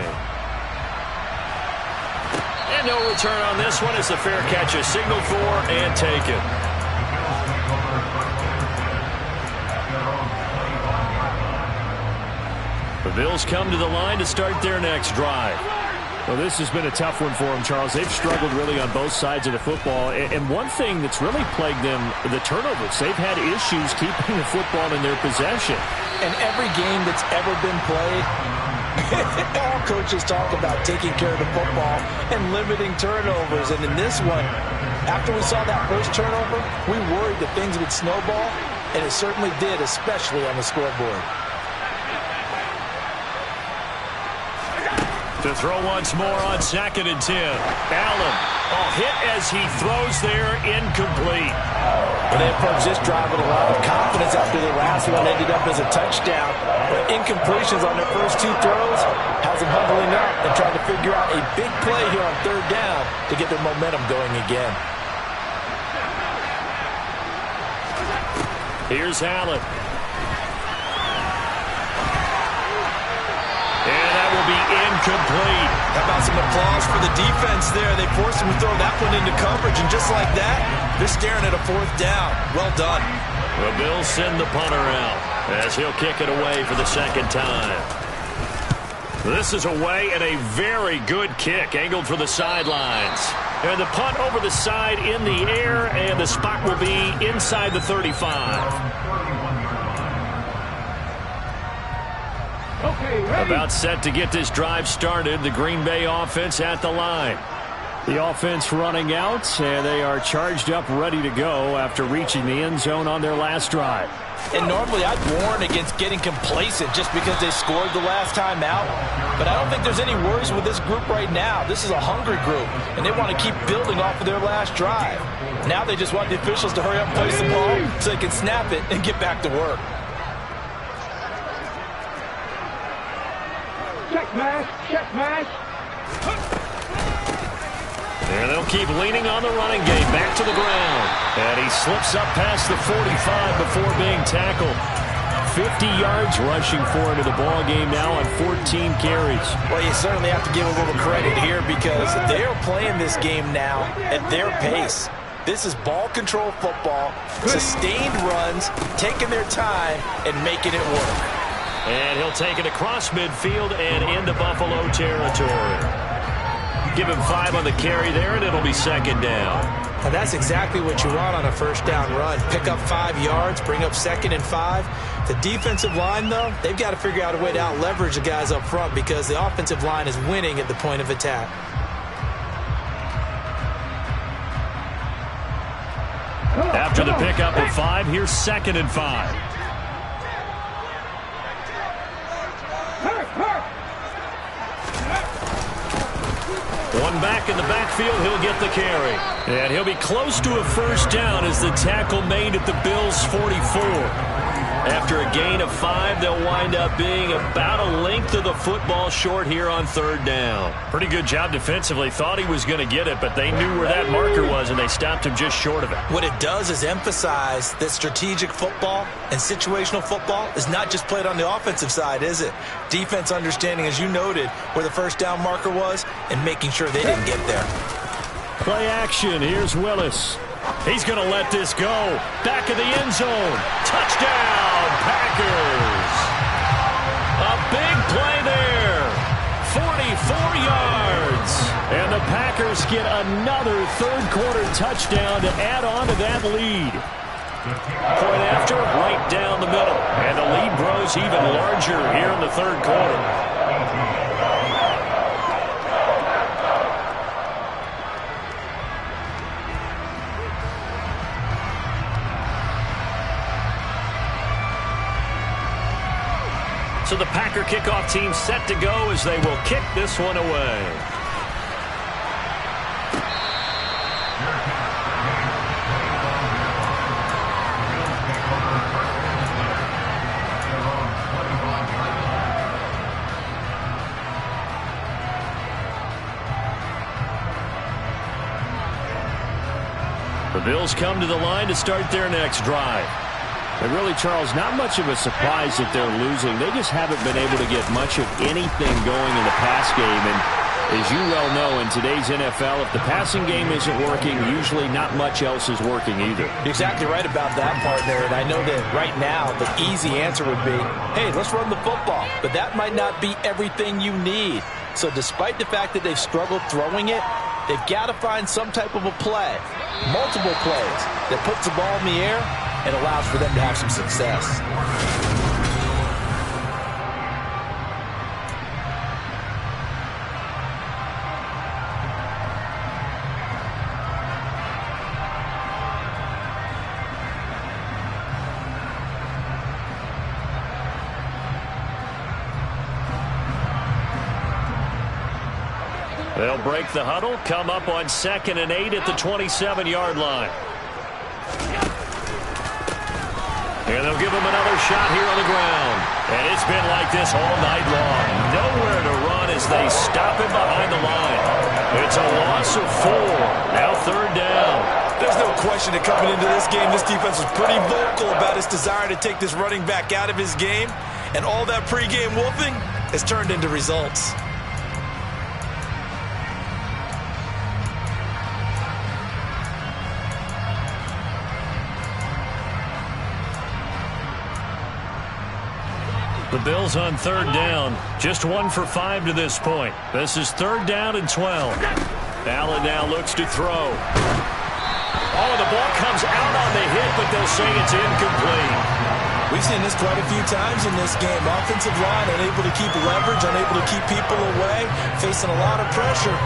S1: And no return on this one as the fair catch is signaled for and taken. The Bills come to the line to start their next drive.
S4: Well, this has been a tough one for them, Charles. They've struggled really on both sides of the football. And one thing that's really plagued them, the turnovers. They've had issues keeping the football in their possession.
S2: And every game that's ever been played, all coaches talk about taking care of the football and limiting turnovers. And in this one, after we saw that first turnover, we worried that things would snowball, and it certainly did, especially on the scoreboard.
S1: To throw once more on 2nd and 10. Allen, hit as he throws there, incomplete.
S2: When they approached this drive with a lot of confidence after the last one ended up as a touchdown. But incompletions on their first 2 throws has them huddling up and trying to figure out a big play here on 3rd down to get their momentum going again.
S1: Here's Allen. And that will be incomplete.
S5: How about some applause for the defense there? They forced him to throw that one into coverage, and just like that, they're staring at a 4th down. Well done.
S1: The Bills send the punter out as he'll kick it away for the 2nd time. This is away and a very good kick, angled for the sidelines. And the punt over the side in the air, and the spot will be inside the 35. About set to get this drive started. The Green Bay offense at the line.
S4: The offense running out, and they are charged up, ready to go after reaching the end zone on their last drive.
S2: And normally I'd warn against getting complacent just because they scored the last time out. But I don't think there's any worries with this group right now. This is a hungry group, and they want to keep building off of their last drive. Now they just want the officials to hurry up and place the ball so they can snap it and get back to work.
S3: Check mash.
S1: And they'll keep leaning on the running game. Back to the ground. And he slips up past the 45 before being tackled. 50 yards rushing for him in the ball game now on 14 carries.
S2: Well, you certainly have to give a little credit here because they are playing this game now at their pace. This is ball control football, sustained runs, taking their time, and making it work.
S1: And he'll take it across midfield and into Buffalo territory. Give him 5 on the carry there, and it'll be 2nd down.
S2: And that's exactly what you want on a 1st down run. Pick up 5 yards, bring up 2nd and 5. The defensive line, though, they've got to figure out a way to out-leverage the guys up front because the offensive line is winning at the point of attack.
S1: After the pickup of 5, here's 2nd and 5. One back in the backfield, he'll get the carry. And he'll be close to a 1st down as the tackle made at the Bills' 44. After a gain of 5, they'll wind up being about a length of the football short here on 3rd down. Pretty good job defensively. Thought he was going to get it, but they knew where that marker was, and they stopped him just short of it.
S2: What it does is emphasize that strategic football and situational football is not just played on the offensive side, is it? Defense understanding, as you noted, where the 1st down marker was and making sure they didn't get there.
S1: Play action. Here's Willis. He's going to let this go. Back of the end zone. Touchdown, Packers. A big play there. 44 yards. And the Packers get another 3rd quarter touchdown to add on to that lead. Point after, right down the middle. And the lead grows even larger here in the 3rd quarter. So the Packer kickoff team set to go as they will kick this one away. The Bills come to the line to start their next drive.
S4: But really, Charles, not much of a surprise that they're losing. They just haven't been able to get much of anything going in the pass game. And As you well know, in today's NFL, if the passing game isn't working, usually not much else is working either.
S2: You're exactly right about that, partner. And I know that right now the easy answer would be, hey, let's run the football. But that might not be everything you need. So despite the fact that they've struggled throwing it, they've got to find some type of a play, multiple plays, that puts the ball in the air and allows for them to have some success.
S1: They'll break the huddle, come up on 2nd and 8 at the 27-yard line. And they'll give him another shot here on the ground. And it's been like this all night long. Nowhere to run as they stop him behind the line. It's a loss of 4. Now 3rd down.
S5: There's no question that coming into this game, this defense was pretty vocal about its desire to take this running back out of his game. And all that pregame wolfing has turned into results.
S1: The Bills on 3rd down. Just 1 for 5 to this point. This is 3rd down and 12. Allen now looks to throw. Oh, the ball comes out on the hit, but they'll say it's incomplete.
S5: We've seen this quite a few times in this game. Offensive line unable to keep leverage, unable to keep people away, facing a lot of pressure.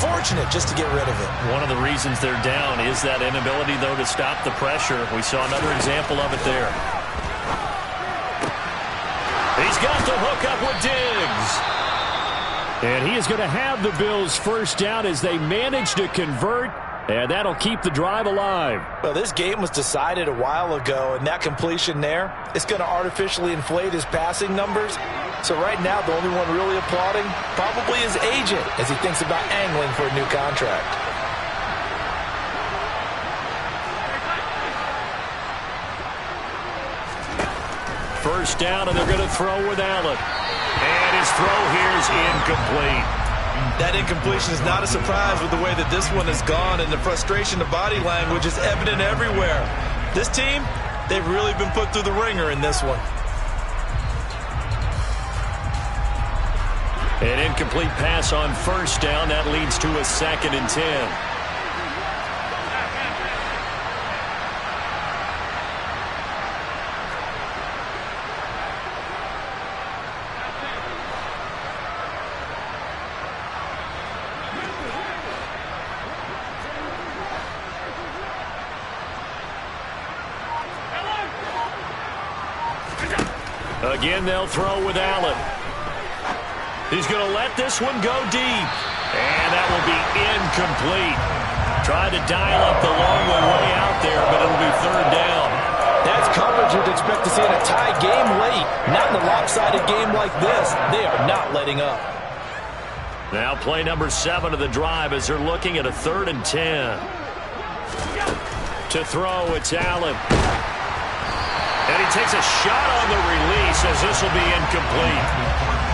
S5: Fortunate just to get rid of it.
S1: One of the reasons they're down is that inability, though, to stop the pressure. We saw another example of it there. He's got the hook up with Diggs. And he is going to have the Bills' first down as they manage to convert, and that'll keep the drive alive.
S2: Well, this game was decided a while ago, and that completion there, it's going to artificially inflate his passing numbers. So right now, the only one really applauding probably his agent as he thinks about angling for a new contract.
S1: First down, and they're going to throw with Allen. And his throw here is incomplete.
S5: That incompletion is not a surprise with the way that this one has gone, and the frustration of body language is evident everywhere. This team, they've really been put through the ringer in this one.
S1: An incomplete pass on first down. That leads to a 2nd and 10. Again, they'll throw with Allen. He's going to let this one go deep. And that will be incomplete. Tried to dial up the long way out there, but it'll be 3rd down.
S2: That's coverage you'd expect to see in a tie game late. Not in a lopsided game like this. They are not letting up.
S1: Now play number 7 of the drive as they're looking at a 3rd and 10. To throw, it's Allen. And he takes a shot on the release as this will be incomplete.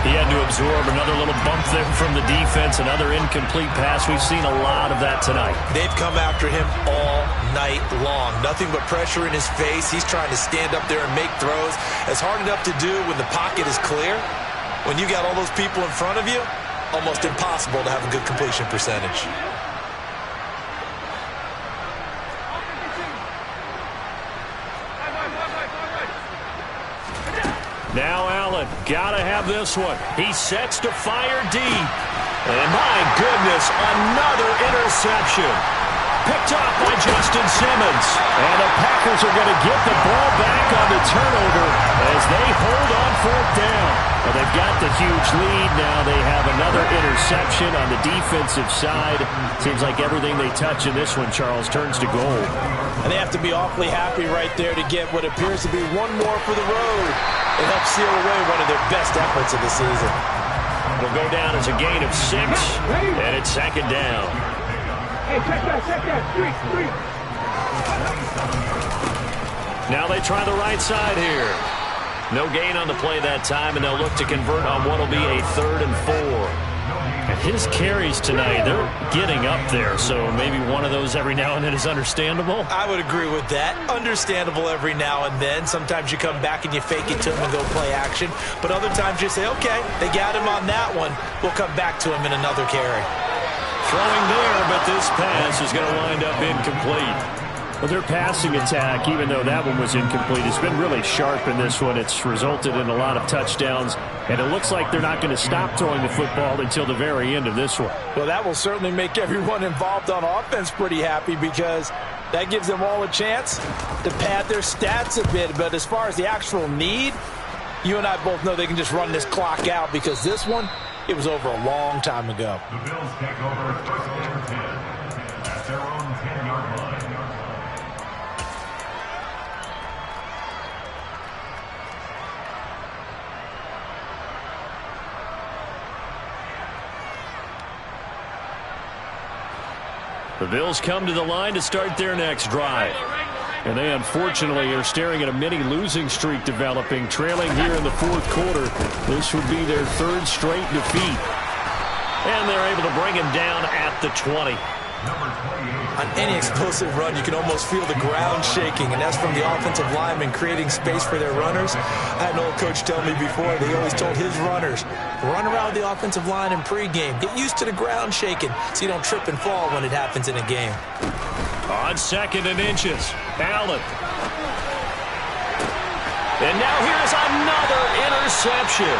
S1: He had to absorb another little bump there from the defense, another incomplete pass. We've seen a lot of that tonight.
S5: They've come after him all night long. Nothing but pressure in his face. He's trying to stand up there and make throws. It's hard enough to do when the pocket is clear. When you got all those people in front of you, almost impossible to have a good completion percentage.
S1: Now Allen, gotta have this one. He sets to fire deep. And my goodness, another interception. Picked off by Justin Simmons. And the Packers are going to get the ball back on the turnover as they hold on 4th down. Well, they've got the huge lead now. They have another interception on the defensive side. Seems like everything they touch in this one, Charles, turns to gold.
S2: And they have to be awfully happy right there to get what appears to be one more for the road. It helps seal away one of their best efforts of the season.
S1: It'll go down as a gain of 6, and it's 2nd down.
S3: Hey, check that. Street.
S1: Now they try the right side here. No gain on the play that time, and they'll look to convert on what will be a 3rd and 4.
S4: His carries tonight, they're getting up there, so maybe one of those every now and then is understandable.
S2: I would agree with that. Understandable every now and then. Sometimes you come back and you fake it to him and go play action. But other times you say, okay, they got him on that one. We'll come back to him in another carry.
S4: Throwing there, but this pass is going to wind up incomplete. Well, their passing attack, even though that one was incomplete, has been really sharp in this one. It's resulted in a lot of touchdowns, and it looks like they're not going to stop throwing the football until the very end of this one.
S2: Well, that will certainly make everyone involved on offense pretty happy because that gives them all a chance to pad their stats a bit. But as far as the actual need, you and I both know they can just run this clock out because this one, it was over a long time ago.
S3: The Bills take over first and 10 at their own 10-yard line.
S4: The Bills come to the line to start their next drive. And they unfortunately are staring at a mini losing streak developing, trailing here in the fourth quarter. This would be their third straight defeat. And they're able to bring him down at the 20.
S2: On any explosive run, you can almost feel the ground shaking, and that's from the offensive linemen creating space for their runners. I had an old coach tell me before, they always told his runners, run around the offensive line in pregame. Get used to the ground shaking so you don't trip and fall when it happens in a game.
S4: On 2nd and inches, Allen. And now here's another interception.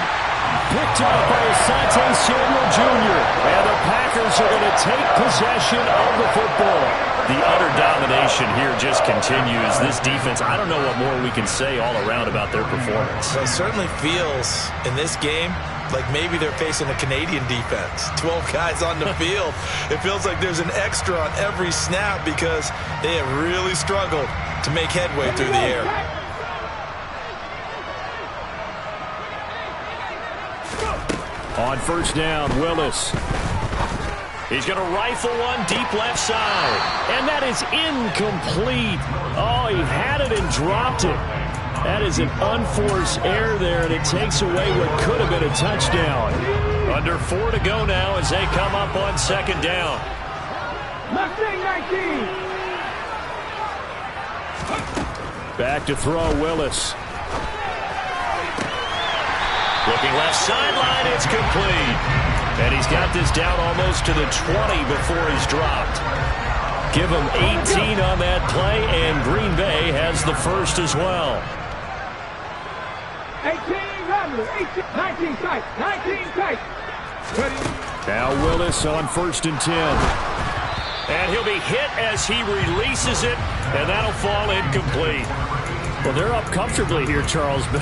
S4: Picked up by Asante Samuel Jr. And the Packers are going to take possession of the football. The utter domination here just continues. This defense, I don't know what more we can say all around about their performance.
S2: Well, it certainly feels in this game like maybe they're facing a Canadian defense. 12 guys on the field. It feels like there's an extra on every snap because they have really struggled to make headway through the air.
S4: On first down, Willis. He's going to rifle one deep left side. And that is incomplete. Oh, he had it and dropped it. That is an unforced error there, and it takes away what could have been a touchdown. Under 4 to go now as they come up on 2nd down.
S3: Mustang 19.
S4: Back to throw, Willis. Looking left sideline, it's complete. And he's got this down almost to the 20 before he's dropped. Give him 18 on that play, and Green Bay has the first as well.
S3: 18, 19 tight, 19 tight.
S4: Now Willis on 1st and 10. And he'll be hit as he releases it, and that'll fall incomplete. Well, they're up comfortably here, Charles, but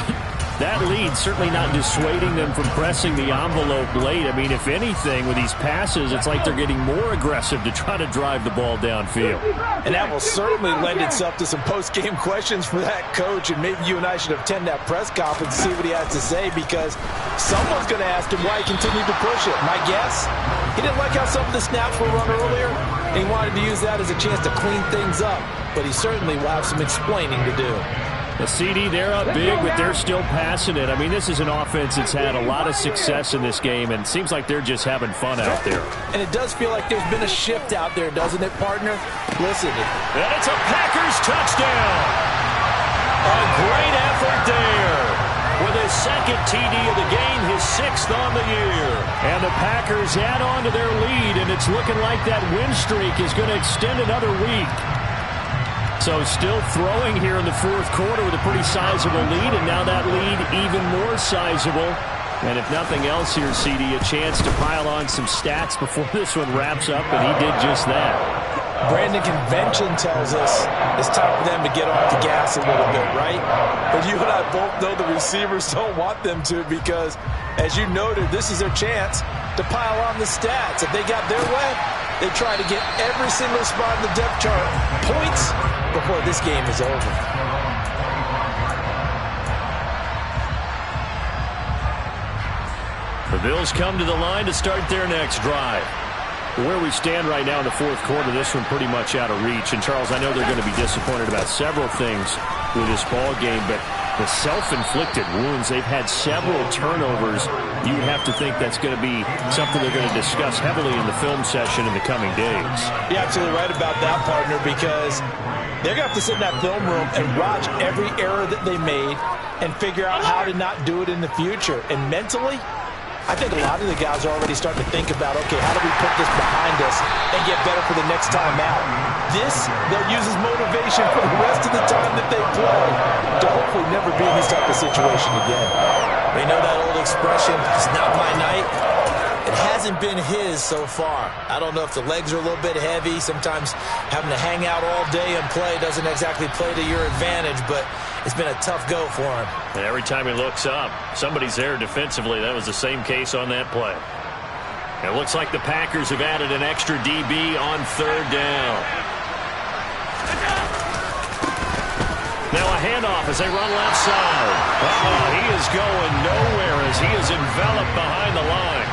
S4: that lead certainly not dissuading them from pressing the envelope late. I mean, if anything, with these passes, it's like they're getting more aggressive to try to drive the ball downfield.
S2: And that will certainly lend itself to some post-game questions for that coach, and maybe you and I should attend that press conference and see what he has to say, because someone's going to ask him why he continued to push it. My guess, he didn't like how some of the snaps were run earlier, and he wanted to use that as a chance to clean things up, but he certainly will have some explaining to do.
S4: The CD, they're up big, but they're still passing it. I mean, this is an offense that's had a lot of success in this game, and it seems like they're just having fun out there.
S2: And it does feel like there's been a shift out there, doesn't it, partner? Listen.
S4: And it's a Packers touchdown. A great effort there. With his 2nd TD of the game, his 6th on the year. And the Packers add on to their lead, and it's looking like that win streak is going to extend another week. So still throwing here in the fourth quarter with a pretty sizable lead, and now that lead even more sizable. And if nothing else here, CD, a chance to pile on some stats before this one wraps up, and he did just that.
S2: Brandon, convention tells us it's time for them to get off the gas a little bit, right? But you and I both know the receivers don't want them to, because, as you noted, this is their chance to pile on the stats. If they got their way, they try to get every single spot in the depth chart points before this game is over.
S4: The Bills come to the line to start their next drive. Where we stand right now in the fourth quarter, this one pretty much out of reach. And, Charles, I know they're going to be disappointed about several things with this ball game, but The self-inflicted wounds, they've had several turnovers. You have to think that's going to be something they're going to discuss heavily in the film session in the coming days.
S2: You're absolutely right about that, partner, because they're going to have to sit in that film room and watch every error that they made and figure out how to not do it in the future. And mentally, I think a lot of the guys are already starting to think about, okay, how do we put this behind us and get better for the next time out? This, they'll use as motivation for the rest of the time that they play to hopefully never be in this type of situation again.
S5: They know that old expression, it's not my night. It hasn't been his so far. I don't know if the legs are a little bit heavy. Sometimes having to hang out all day and play doesn't exactly play to your advantage, but it's been a tough go for him.
S4: And every time he looks up, somebody's there defensively. That was the same case on that play. It looks like the Packers have added an extra DB on third down. Now a handoff as they run left side. He is going nowhere as he is enveloped behind the line.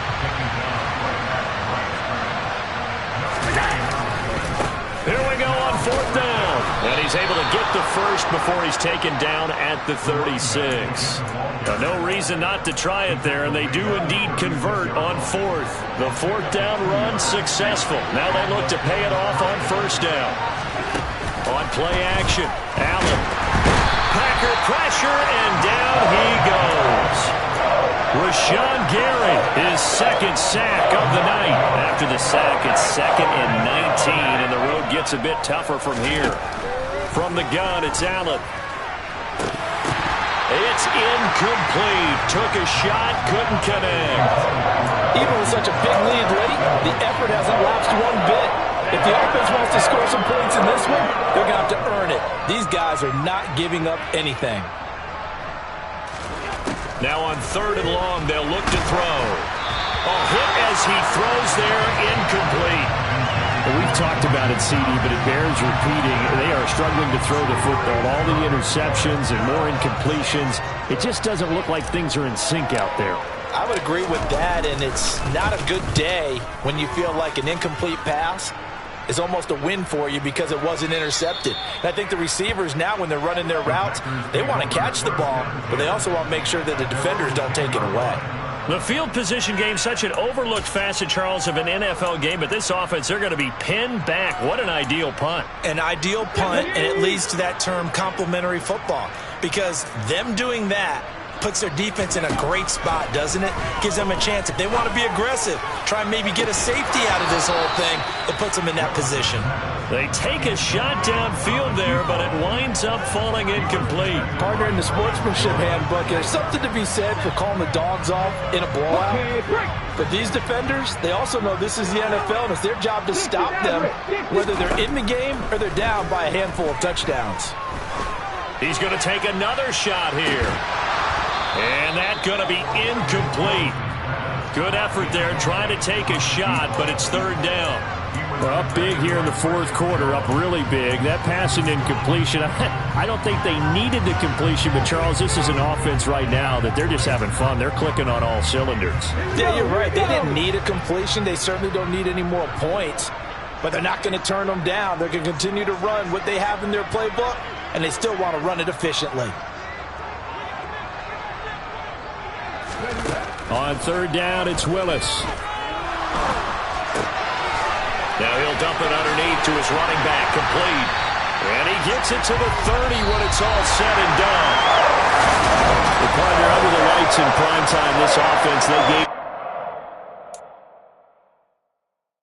S4: Here we go on fourth down. And he's able to get the first before he's taken down at the 36. Now, no reason not to try it there, and they do indeed convert on fourth. The fourth down run successful. Now they look to pay it off on first down. On play action, Allen. Packer pressure, and down he goes. Rashawn Gary, his second sack of the night. After the sack, it's 2nd and 19, and the road gets a bit tougher from here. From the gun, it's Allen. It's incomplete. Took a shot, couldn't connect.
S2: Even with such a big lead late, the effort hasn't lapsed one bit. If the offense wants to score some points in this one, they're going to have to earn it. These guys are not giving up anything.
S4: Now on third and long, they'll look to throw. Hit as he throws there, incomplete. Well, we've talked about it, CD, but it bears repeating. They are struggling to throw the football. All the interceptions and more incompletions. It just doesn't look like things are in sync out there.
S2: I would agree with that, and it's not a good day when you feel like an incomplete pass is almost a win for you because it wasn't intercepted. And I think the receivers now, when they're running their routes, they want to catch the ball, but they also want to make sure that the defenders don't take it away.
S4: The field position game, such an overlooked facet, Charles, of an NFL game, but this offense, they're going to be pinned back. What an ideal punt.
S5: An ideal punt, and it leads to that term complementary football, because them doing that puts their defense in a great spot, doesn't it? Gives them a chance. If they want to be aggressive, try and maybe get a safety out of this whole thing, it puts them in that position.
S4: They take a shot downfield there, but it winds up falling incomplete.
S2: Partner, in the sportsmanship handbook, there's something to be said for calling the dogs off in a blowout. But these defenders, they also know this is the NFL, and it's their job to stop them, whether they're in the game or they're down by a handful of touchdowns.
S4: He's going to take another shot here. And that's going to be incomplete. Good effort there trying to take a shot, but it's third down. We're up big here in the fourth quarter, up really big. That passing incompletion, I don't think they needed the completion, but Charles, this is an offense right now that they're just having fun. They're clicking on all cylinders.
S2: Yeah, you're right. They didn't need a completion. They certainly don't need any more points, but they're not going to turn them down. They're going to continue to run what they have in their playbook, and they still want to run it efficiently.
S4: On third down, it's Willis. Now he'll dump it underneath to his running back, complete. And he gets it to the 30 when it's all said and done. The partner under the lights in prime time, this offense, they gave